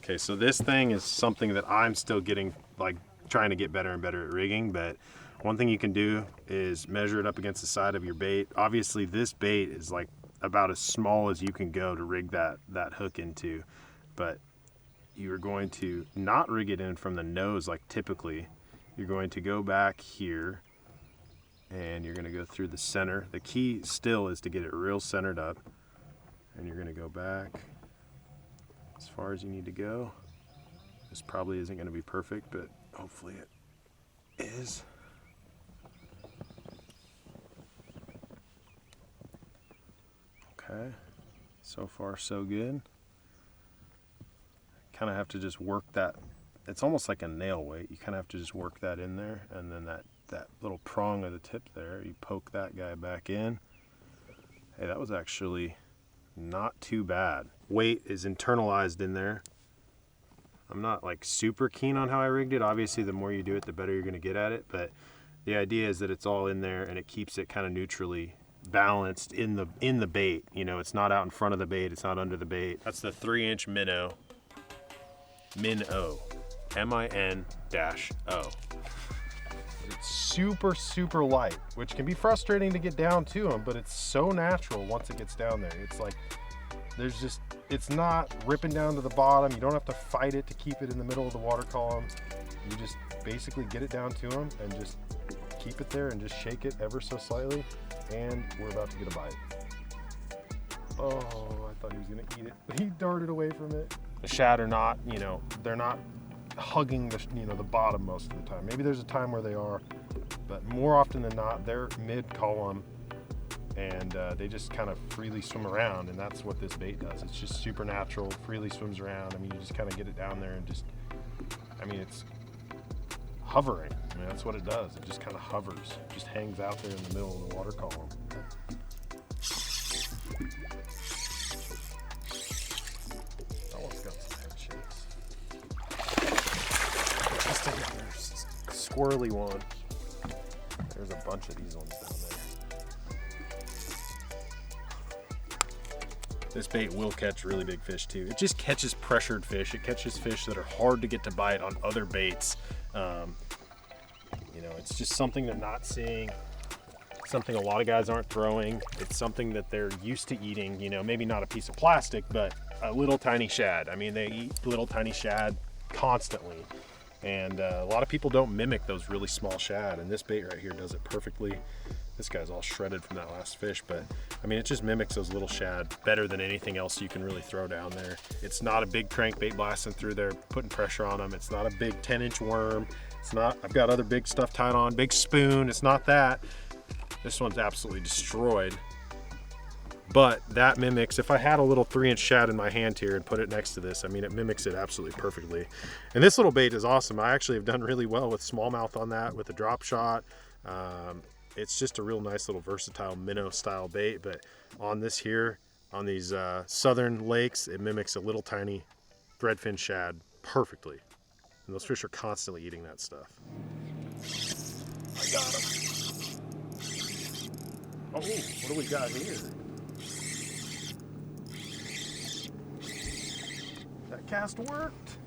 Okay, so this thing is something that I'm still getting, like, trying to get better and better at rigging, but one thing you can do is measure it up against the side of your bait. Obviously, this bait is like about as small as you can go to rig that hook into, but you're going to not rig it in from the nose like typically. You're going to go back here and you're going to go through the center. The key still is to get it real centered up, and you're going to go back as far as you need to go. This probably isn't going to be perfect, but hopefully it is. Okay, so far so good. Kind of have to just work that. It's almost like a nail weight. You kind of have to just work that in there, and then that little prong of the tip there, you poke that guy back in. Hey, that was actually not too bad. Weight is internalized in there. I'm not like super keen on how I rigged it. Obviously, the more you do it, the better you're going to get at it, but the idea is that it's all in there and it keeps it kind of neutrally balanced in the bait. You know, it's not out in front of the bait, it's not under the bait. That's the 3-inch minnow. Min-O. M-I-N-O. It's super, super light, which can be frustrating to get down to them, but it's so natural once it gets down there. It's like, it's not ripping down to the bottom. You don't have to fight it to keep it in the middle of the water column. You just basically get it down to them and just keep it there and just shake it ever so slightly, and we're about to get a bite. Oh, I thought he was gonna eat it, but he darted away from it. The shad are not, you know, they're not hugging the, you know, the bottom most of the time. Maybe there's a time where they are, but more often than not, they're mid-column, and they just kind of freely swim around, and that's what this bait does. It's just super natural, freely swims around. I mean, you just kind of get it down there and just, I mean, it's hovering. I mean, that's what it does. It just kind of hovers, just hangs out there in the middle of the water column. That one's got some head shakes. Just another squirrely one. There's a bunch of these ones down there. This bait will catch really big fish too. It just catches pressured fish. It catches fish that are hard to get to bite on other baits. You know, it's just something they're not seeing, something a lot of guys aren't throwing. It's something that they're used to eating, you know, maybe not a piece of plastic, but a little tiny shad. I mean, they eat little tiny shad constantly. And a lot of people don't mimic those really small shad, and this bait right here does it perfectly. This guy's all shredded from that last fish, but I mean, it just mimics those little shad better than anything else you can really throw down there. It's not a big crankbait blasting through there, putting pressure on them. It's not a big 10-inch worm. It's not, I've got other big stuff tied on, big spoon. It's not that. This one's absolutely destroyed. But that mimics, if I had a little 3-inch shad in my hand here and put it next to this, I mean, it mimics it absolutely perfectly. And this little bait is awesome. I actually have done really well with smallmouth on that, with a drop shot. It's just a real nice little versatile minnow style bait, but on this here, on these southern lakes, it mimics a little tiny threadfin shad perfectly. And those fish are constantly eating that stuff. I got him. Oh, what do we got here? That cast worked.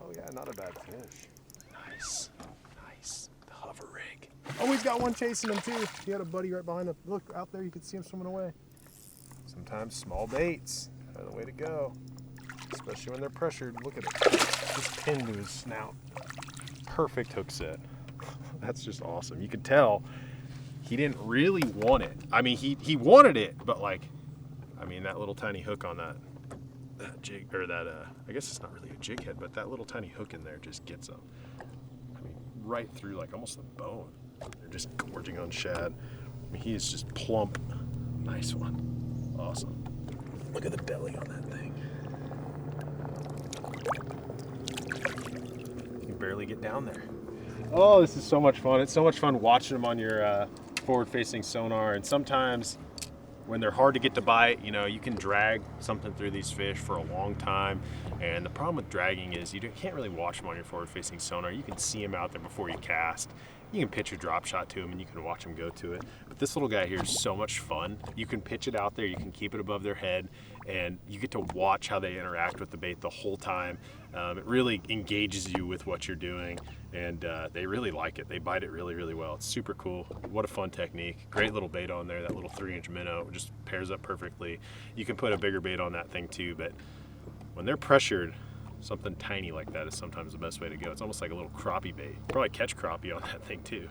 Oh yeah, not a bad fish. Nice, nice. The hover rig. Oh, he's got one chasing him too. He had a buddy right behind him. Look, out there, you can see him swimming away. Sometimes small baits are the way to go, especially when they're pressured. Look at it, just pinned to his snout. Perfect hook set. That's just awesome. You could tell he didn't really want it. I mean, he wanted it, but like, I mean, that little tiny hook on that jig, or that, I guess it's not really a jig head, but that little tiny hook in there just gets them. I mean, right through like almost the bone. They're just gorging on shad. I mean, he is just plump. Nice one. Awesome. Look at the belly on that thing. You can barely get down there. Oh, this is so much fun. It's so much fun watching them on your forward-facing sonar, and sometimes when they're hard to get to bite, you know, you can drag something through these fish for a long time. And the problem with dragging is you can't really watch them on your forward-facing sonar. You can see them out there before you cast. You can pitch a drop shot to them and you can watch them go to it. But this little guy here is so much fun. You can pitch it out there, you can keep it above their head, and you get to watch how they interact with the bait the whole time. It really engages you with what you're doing, and they really like it. They bite it really, really well. It's super cool. What a fun technique. Great little bait on there. That little 3-inch minnow just pairs up perfectly. You can put a bigger bait on that thing too, but when they're pressured, something tiny like that is sometimes the best way to go. It's almost like a little crappie bait. Probably catch crappie on that thing too.